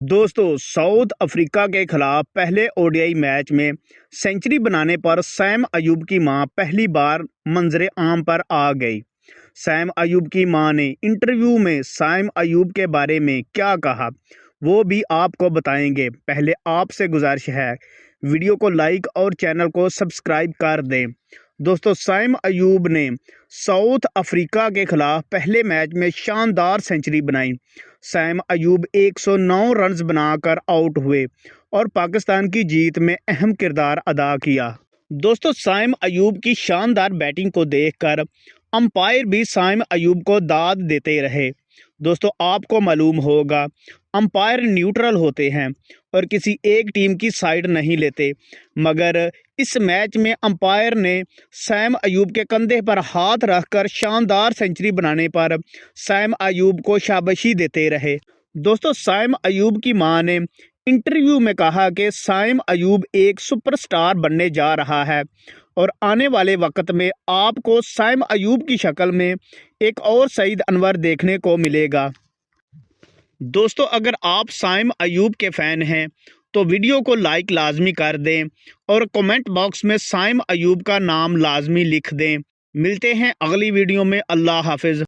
दोस्तों, south Africa के खिलाफ पहले ओडीआई मैच में सेंचुरी बनाने पर सैम अयूब की मां पहली बार मंजरे आम पर आ गई। सैम अयूब की मां ने इंटरव्यू में सैम अयूब के बारे में क्या कहा, वो भी आपको बताएंगे। पहले आपसे गुजारिश है, वीडियो को लाइक और चैनल को सब्सक्राइब कर दें। दोस्तों, सैम अयूब ने साउथ अफ्रीका के खिलाफ पहले मैच में शानदार सेंचुरी बनाई। सैम अयूब 109 रन्स बनाकर आउट हुए और पाकिस्तान की जीत में अहम किरदार अदा किया। दोस्तों, सैम अयूब की शानदार बैटिंग को देखकर अंपायर भी सैम अयूब को दाद देते रहे। दोस्तों, आपको मालूम होगा, अंपायर न्यूट्रल होते हैं और किसी एक टीम की साइड नहीं लेते, मगर इस मैच में अंपायर ने सैम अयूब के कंधे पर हाथ रखकर शानदार सेंचुरी बनाने पर सैम अयूब को शाबाशी देते रहे। दोस्तों, सैम अयूब की मां ने इंटरव्यू में कहा कि सैम अयूब एक सुपरस्टार बनने जा रहा है और आने वाले वक्त में आपको सैम अयूब की शक्ल में एक और सईद अनवर देखने को मिलेगा। दोस्तों, अगर आप सैम अयूब के फ़ैन हैं तो वीडियो को लाइक लाजमी कर दें और कमेंट बॉक्स में सैम अयूब का नाम लाजमी लिख दें। मिलते हैं अगली वीडियो में। अल्लाह हाफिज़।